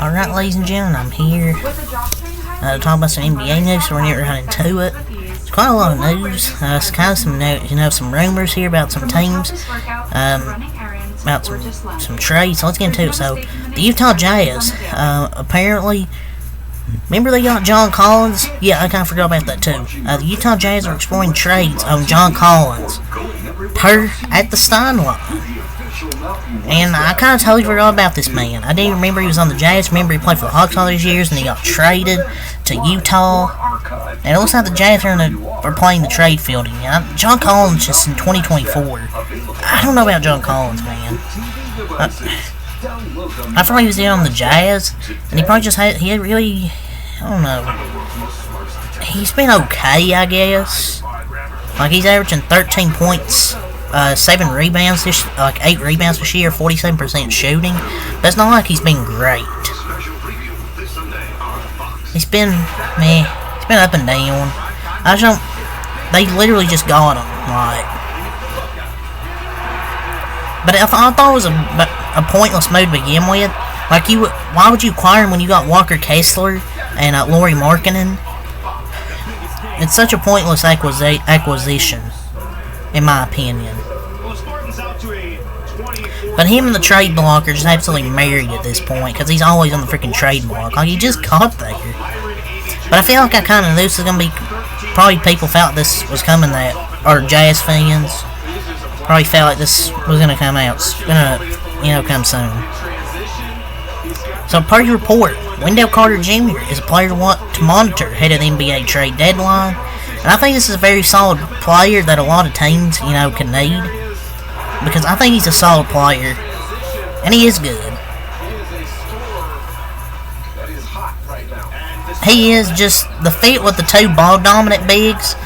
Alright, ladies and gentlemen, I'm here to talk about some NBA news, so we're going to get right into it. It's quite a lot of news. It's kind of some rumors here about some teams, about some trades, so let's get into it. So, the Utah Jazz, apparently, remember they got John Collins? Yeah, I kind of forgot about that too. The Utah Jazz are exploring trades on John Collins at the Stein line. And I kind of totally forgot about this man. I didn't remember he was on the Jazz. Remember he played for the Hawks all these years, and he got traded to Utah. And it looks like the Jazz are playing the trade field again. John Collins just in 2024. I don't know about John Collins, man. I thought he was there on the Jazz, and he probably just I don't know. He's been okay, I guess. Like, he's averaging 13 points. 7 rebounds, 8 rebounds this year, 47% shooting. But it's not like he's been great. He's been up and down. They literally just got him, like. But I thought it was a pointless move to begin with. Like, why would you acquire him when you got Walker Kessler and Lauri Markkanen? It's such a pointless acquisition, in my opinion. But him and the trade block are just absolutely married at this point, because he's always on the freaking trade block. Like, he just got there. But I feel like I kind of knew this was going to be... Probably people felt this was coming, or Jazz fans probably felt like this was going to come out. It's going to, come soon. So, per your report, Wendell Carter Jr. is a player to monitor ahead of the NBA trade deadline. And I think this is a very solid player that a lot of teams, can need. Because I think he's a solid player. And he is good. He is just the fit with the two ball-dominant bigs.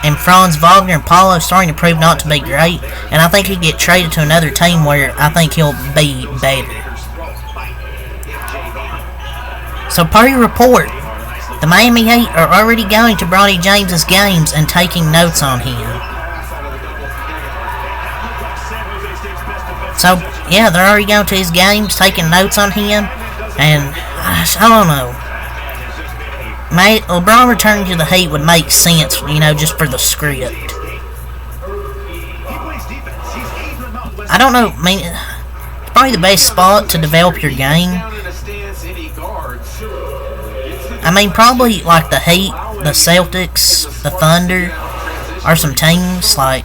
And Franz Wagner and Paulo starting to prove not to be great. And I think he'd get traded to another team where I think he'll be better. So, per your report, the Miami Heat are already going to Bronny James's games and taking notes on him. So, yeah, they're already going to his games, taking notes on him, and I don't know. LeBron returning to the Heat would make sense, just for the script. I don't know, it's probably the best spot to develop your game. Probably like the Heat, the Celtics, the Thunder, are some teams are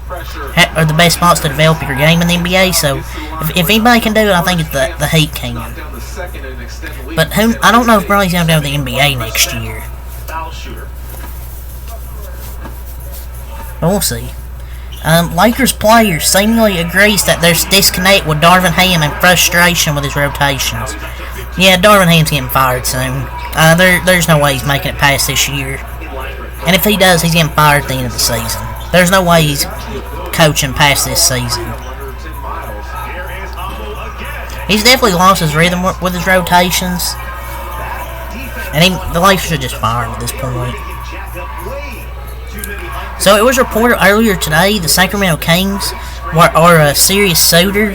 the best spots to develop your game in the NBA. So if anybody can do it, I think it's the Heat can. But I don't know if Bronny's going to go to the NBA next year. But we'll see. Lakers player seemingly agrees that there's disconnect with Darvin Ham and frustration with his rotations. Yeah, Darvin Ham's getting fired soon. There's no way he's making it past this year. And if he does, he's getting fired at the end of the season. There's no way he's coaching past this season. He's definitely lost his rhythm with his rotations. And the Lakers are just firing at this point. So it was reported earlier today the Sacramento Kings are a serious suitor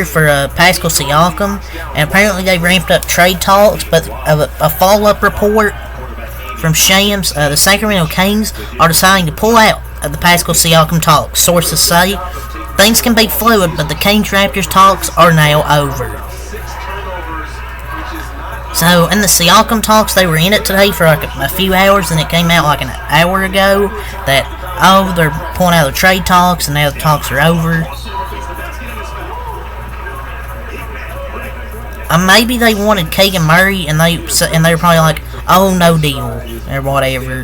for Pascal Siakam, and apparently they ramped up trade talks. But a follow-up report from Shams, the Sacramento Kings are deciding to pull out of the Pascal Siakam talks. Sources say things can be fluid, but the Kings-Raptors talks are now over. So, in the Siakam talks, they were in it today for a few hours, and it came out like an hour ago that, they're pulling out of the trade talks, and now the talks are over. Maybe they wanted Keegan Murray, and they were probably like, oh, no deal, or whatever.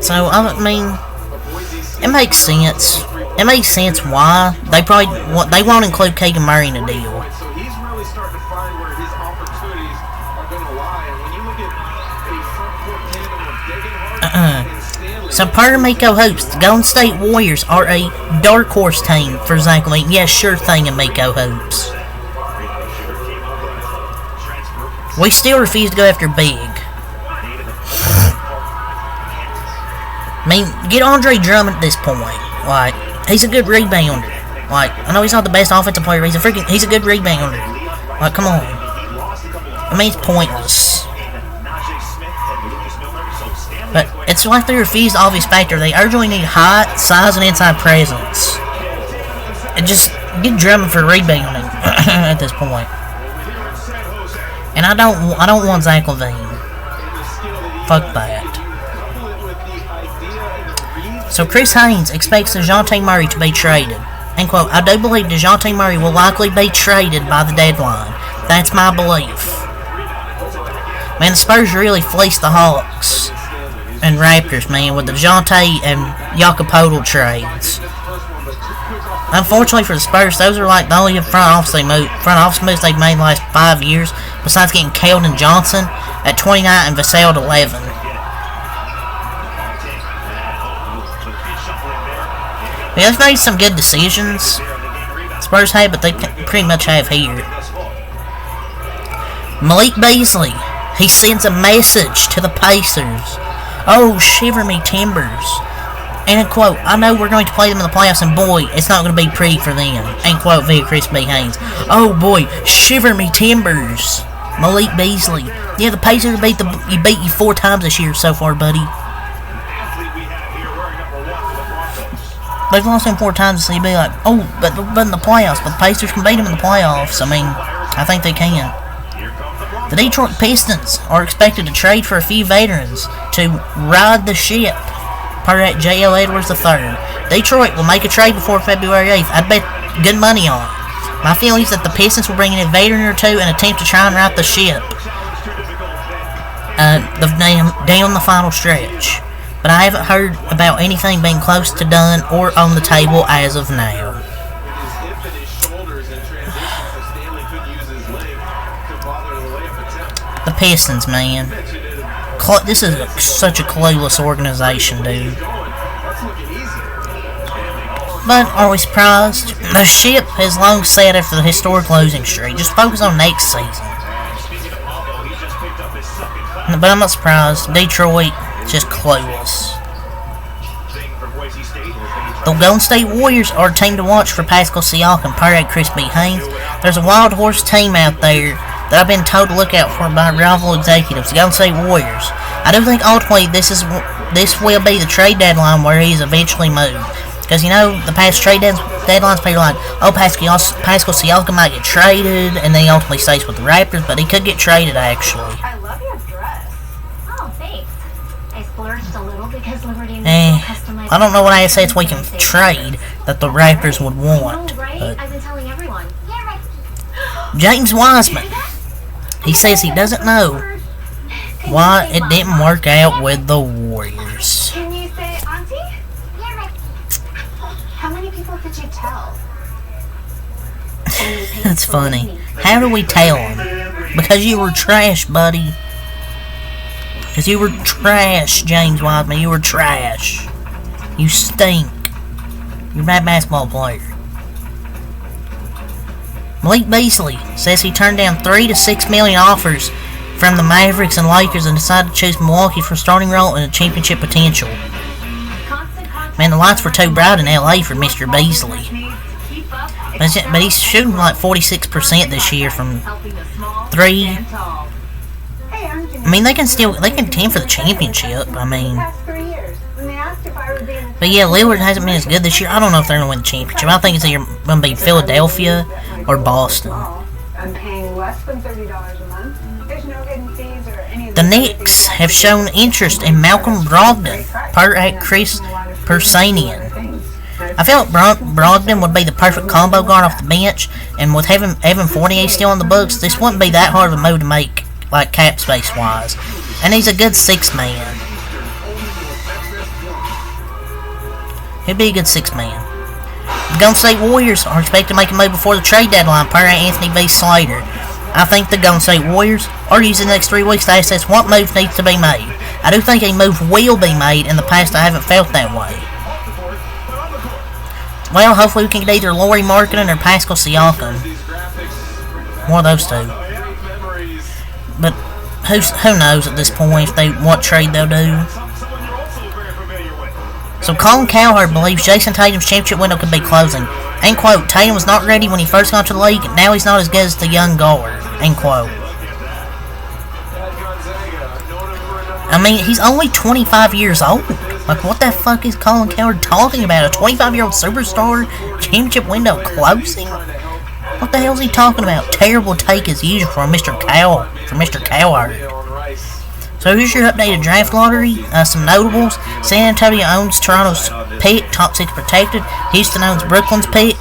So, it makes sense. It makes sense why they won't include Keegan Murray in the deal. So, per Miko Hoops, the Golden State Warriors are a dark horse team for Zach LaVine. Yeah, sure thing, Miko Hoops. We still refuse to go after big. Get Andre Drummond at this point. Like, he's a good rebounder. Like, I know he's not the best offensive player, but he's a good rebounder. Like, come on. I mean, it's pointless. But it's like they refuse the obvious factor. They urgently need height, size, and inside presence. And just get Drummond for rebounding at this point. And I don't want Zach LaVine. Fuck that. So Chris Haynes expects DeJounte Murray to be traded. End quote. I do believe DeJounte Murray will likely be traded by the deadline. That's my belief. Man, the Spurs really fleeced the Hawks and Raptors, man, with the DeJounte and Jakob trades. Unfortunately for the Spurs, those are like the only front office moves they've made in the last 5 years, besides getting Keldon Johnson at 29 and Vassell at 11. Yeah, they've made some good decisions. Spurs have, but they pretty much have here. Malik Beasley, he sends a message to the Pacers. Oh, shiver me timbers. End quote. I know we're going to play them in the playoffs, and boy, it's not going to be pretty for them. End quote via Chris B. Haynes. Oh boy, shiver me timbers. Malik Beasley. Yeah, the Pacers beat you 4 times this year so far, buddy. They've lost him 4 times, so you'd be like, oh, but in the playoffs. But the Pacers can beat them in the playoffs. I mean, I think they can. The Detroit Pistons are expected to trade for a few veterans to ride the ship, per at J.L. Edwards III. Detroit will make a trade before February 8th. I'd bet good money on it. My feeling is that the Pistons will bring in a veteran or two and attempt to try and right the ship down the final stretch. But I haven't heard about anything being close to done or on the table as of now. The Pistons, man. This is such a clueless organization, dude. But are we surprised? The ship has long set after the historic losing streak. Just focus on next season. But I'm not surprised. Detroit, just clueless. The Golden State Warriors are a team to watch for Pascal Siakam, per at Chris B. Haynes. There's a wild horse team out there that I've been told to look out for by rival executives, the Golden State Warriors. I do think ultimately this will be the trade deadline where he's eventually moved. Because, you know, the past trade deadlines, people are like, oh, Pascal Siakam might get traded, and then he ultimately stays with the Raptors, but he could get traded, actually. I love your dress. Oh, thanks. I splurged a little because Liberty I don't know what assets we can trade that the Raptors would want. No, right? I've been telling everyone. Yeah, right. James Wiseman. He says he doesn't know why it didn't work out with the Warriors. Can you say auntie? Yeah, right. How many people could you tell? That's funny. How do we tell him? Because you were trash, buddy. Because you were trash, James Wiseman. You were trash. You stink. You're a bad basketball player. Malik Beasley says he turned down $3 to $6 million offers from the Mavericks and Lakers and decided to choose Milwaukee for a starting role and a championship potential. Man, the lights were too bright in LA for Mr. Beasley. But he's shooting like 46% this year from 3. I mean, they can contend for the championship. I mean, but yeah, Lillard hasn't been as good this year. I don't know if they're going to win the championship. I think it's either going to be Philadelphia or Boston. I'm paying less than $30 a month. There's no hidden fees or any of the Knicks have shown interest in Malcolm Brogdon, per at Chris Persanian. I feel like Brogdon would be the perfect combo guard off the bench, and with having Evan Fournier still on the books, this wouldn't be that hard of a move to make, like cap space wise. And he's a good 6-man. He'd be a good 6-man. The Golden State Warriors are expected to make a move before the trade deadline, per Anthony V. Slater. I think the Golden State Warriors are using the next 3 weeks to assess what move needs to be made. I do think a move will be made. In the past, I haven't felt that way. Well, hopefully we can get either Lauri Markkanen or Pascal Siakam. One of those two. But who knows at this point if what trade they'll do. So Colin Cowherd believes Jason Tatum's championship window could be closing. End quote. Tatum was not ready when he first got to the league. Now he's not as good as the young guard. End quote. I mean, he's only 25 years old. Like, what the fuck is Colin Cowherd talking about? A 25-year-old superstar? Championship window closing? What the hell is he talking about? Terrible take as usual from Mr. Cowherd. So here's your updated draft lottery. Some notables. San Antonio owns Toronto's pick, top 6 protected. Houston owns Brooklyn's pick.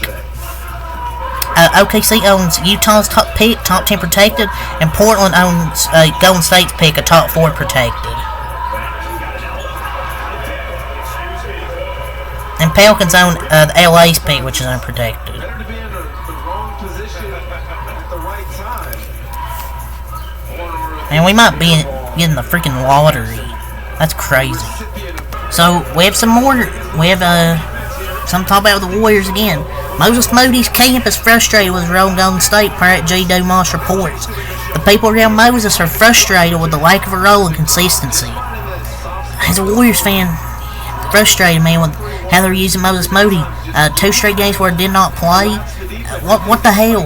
OKC owns Utah's top pick, top 10 protected. And Portland owns Golden State's pick, a top 4 protected. And Pelicans own the LA's pick, which is unprotected. And we might be getting the freaking lottery. That's crazy. So, we have some more. We have some talk about the Warriors again. Moses Moody's camp is frustrated with Rolling Golden State, per at G. Dumas reports. The people around Moses are frustrated with the lack of a role and consistency. As a Warriors fan, frustrated, man, with how they're using Moses Moody. 2 straight games where he did not play. What the hell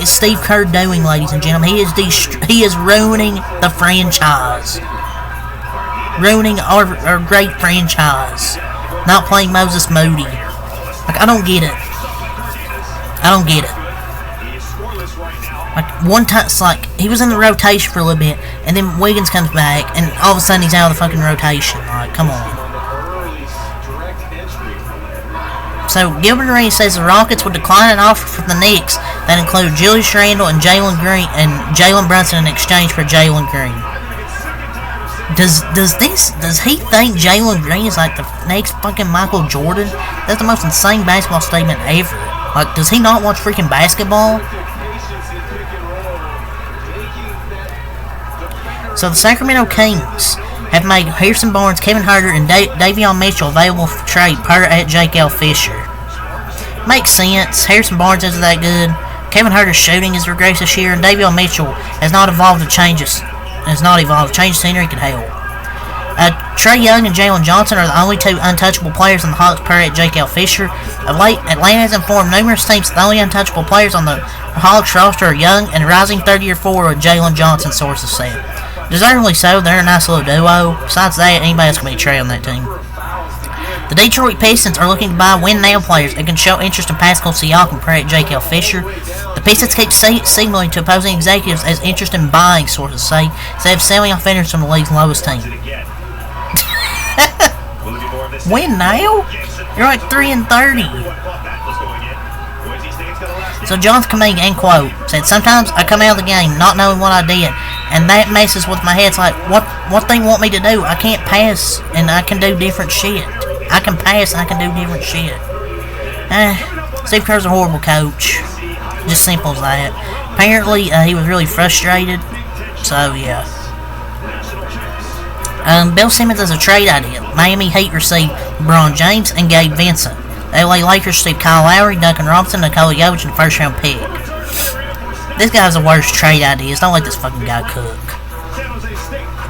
is Steve Kerr doing, ladies and gentlemen? He is ruining the franchise. Ruining our great franchise. Not playing Moses Moody. Like, I don't get it. Like, one time, it's like, he was in the rotation for a little bit, and then Wiggins comes back, and all of a sudden he's out of the fucking rotation. Like, come on. So, Gilbert Arenas says the Rockets would decline an offer from the Knicks that included Julius Randle and Jalen Brunson in exchange for Jalen Green. Does he think Jalen Green is like the next fucking Michael Jordan? That's the most insane basketball statement ever. Like, does he not watch freaking basketball? So the Sacramento Kings have made Harrison Barnes, Kevin Huerter, and Davion Mitchell available for trade per at Jake L. Fisher. Makes sense. Harrison Barnes isn't that good. Kevin Huerter's shooting has regressed this year, and Davion Mitchell has not evolved to changes. Change scenery could help. Trae Young and Jalen Johnson are the only 2 untouchable players on the Hawks per at Jake L. Fisher. Of late, Atlanta has informed numerous teams that the only untouchable players on the Hawks roster are Young and rising 30-year forward Jalen Johnson, sources said. Deservedly so, they're a nice little duo. Besides that, anybody else can be a Trae on that team. The Detroit Pistons are looking to buy win-now players and can show interest in Pascal Siakam per at Jake L. Fisher. The Pistons keep signaling to opposing executives as interest in buying, sources say, instead of selling offenders from the league's lowest team. Win now? You're like 3-30. So Jonathan Kuminga, end quote, said, sometimes I come out of the game not knowing what I did, and that messes with my head. It's like, what they want me to do? I can't pass, and I can do different shit. I can pass, and I can do different shit. Steve Kerr's a horrible coach. Just simple as that. Apparently, he was really frustrated. So, yeah. Bill Simmons has a trade idea. Miami Heat received LeBron James and Gabe Vincent. The LA Lakers received Kyle Lowry, Duncan Robinson, Nikola Jokic, and a first-round pick. This guy's the worst trade ideas. Don't let this fucking guy cook.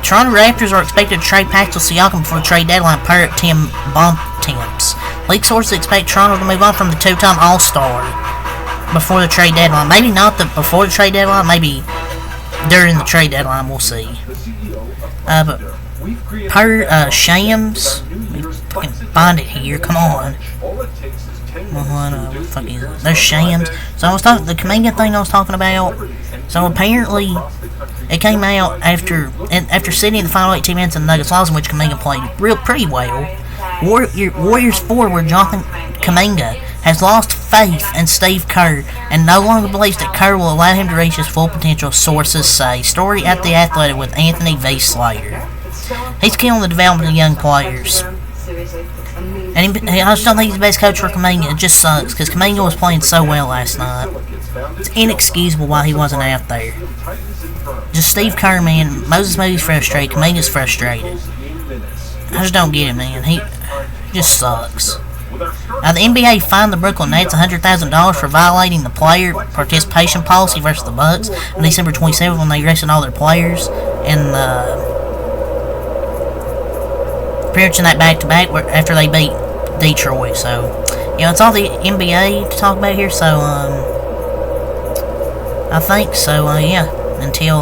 Toronto Raptors are expected to trade Pascal Siakam before the trade deadline per Tim Bontemps. League sources expect Toronto to move on from the 2-time All-Star before the trade deadline. Maybe not before the trade deadline, maybe during the trade deadline, we'll see. But per Shams, let me fucking find it here, come on. There's Shams. So I was talking, the Kuminga thing I was talking about. So apparently, it came out after sitting in the final 18 minutes of the Nuggets loss, in which Kuminga played pretty well. Warriors forward Jonathan Kuminga has lost faith in Steve Kerr and no longer believes that Kerr will allow him to reach his full potential, sources say. Story at The Athletic with Anthony V. Slater. He's killing the development of young players. And I just don't think he's the best coach for Kuminga. It just sucks, because Kuminga was playing so well last night. It's inexcusable why he wasn't out there. Just Steve Kerr, man. Moses Moody's frustrated. Kuminga's frustrated. I just don't get it, man. He just sucks. Now, the NBA fined the Brooklyn Nets $100,000 for violating the player participation policy versus the Bucks on December 27th when they arrested all their players. And pretty much in that back-to-back after they beat Detroit. So, it's all the NBA to talk about here. So, I think so. Yeah. Until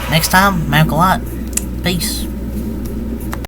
next time, Malcolm Light. Peace.